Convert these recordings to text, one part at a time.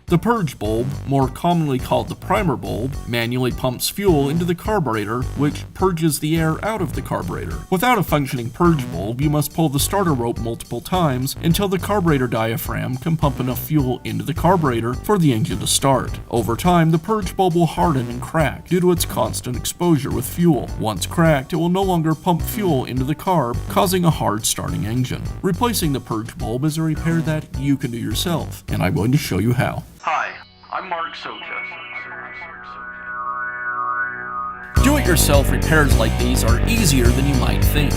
The purge bulb, more commonly called the primer bulb, manually pumps fuel into the carburetor, which purges the air out of the carburetor. Without a functioning purge bulb, you must pull the starter rope multiple times until the carburetor diaphragm can pump enough fuel into the carburetor for the engine to start. Over time, the purge bulb will harden and crack due to its constant exposure with fuel. Once cracked, it will no longer pump fuel into the carb, causing a hard starting engine. Replacing the purge bulb is a repair that you can do yourself, and I'm going to show you how. Hi, I'm Mark Soja. Do-it-yourself repairs like these are easier than you might think.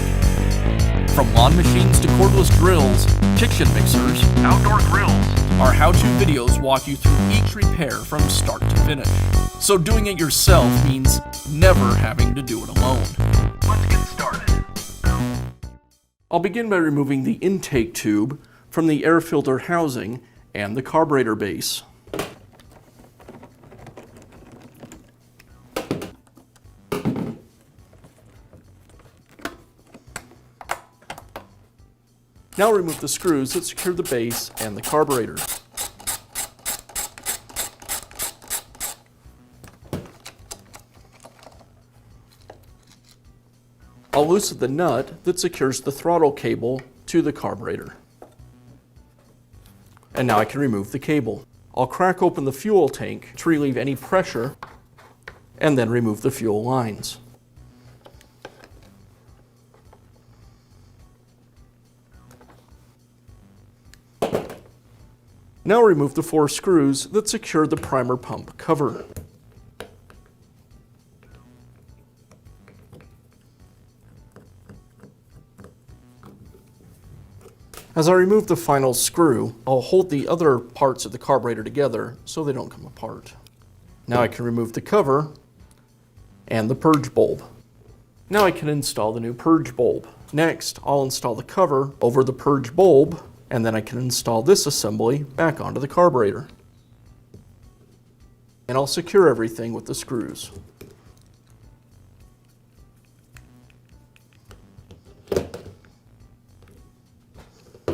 From lawn machines to cordless drills, kitchen mixers, Outdoor grills. our how-to videos walk you through each repair from start to finish. So doing it yourself means never having to do it alone. Let's get started. I'll begin by removing the intake tube from the air filter housing and the carburetor base. Now remove the screws that secure the base and the carburetor. I'll loosen the nut that secures the throttle cable to the carburetor. And now I can remove the cable. I'll crack open the fuel tank to relieve any pressure and then remove the fuel lines. Now remove the 4 screws that secure the primer pump cover. As I remove the final screw, I'll hold the other parts of the carburetor together so they don't come apart. Now I can remove the cover and the purge bulb. Now I can install the new purge bulb. Next, I'll install the cover over the purge bulb, and then I can install this assembly back onto the carburetor. And I'll secure everything with the screws.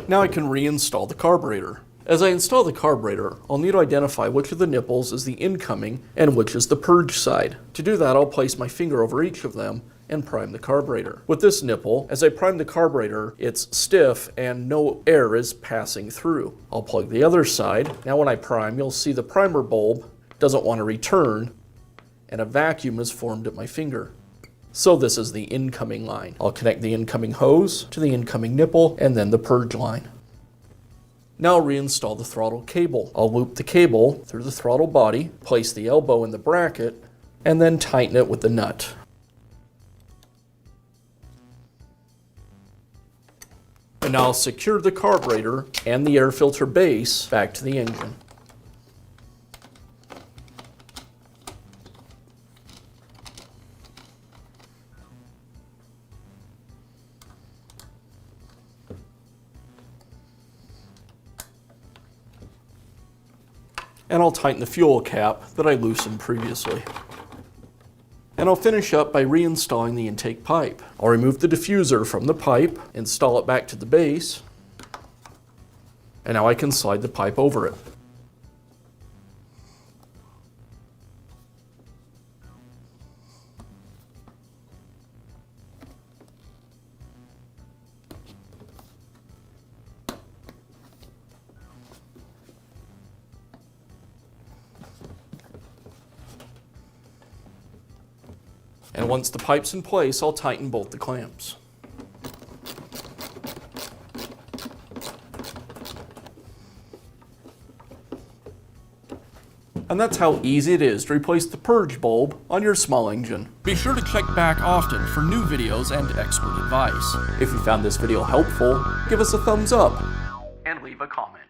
Now I can reinstall the carburetor. As I install the carburetor, I'll need to identify which of the nipples is the incoming and which is the purge side. To do that, I'll place my finger over each of them and prime the carburetor. With this nipple, as I prime the carburetor, it's stiff and no air is passing through. I'll plug the other side. Now when I prime, you'll see the primer bulb doesn't want to return and a vacuum is formed at my finger. So this is the incoming line. I'll connect the incoming hose to the incoming nipple and then the purge line. Now I'll reinstall the throttle cable. I'll loop the cable through the throttle body, place the elbow in the bracket, and then tighten it with the nut. And now I'll secure the carburetor and the air filter base back to the engine. And I'll tighten the fuel cap that I loosened previously. And I'll finish up by reinstalling the intake pipe. I'll remove the diffuser from the pipe, install it back to the base, and now I can slide the pipe over it. And once the pipe's in place, I'll tighten both the clamps. And that's how easy it is to replace the purge bulb on your small engine. Be sure to check back often for new videos and expert advice. If you found this video helpful, give us a thumbs up And leave a comment.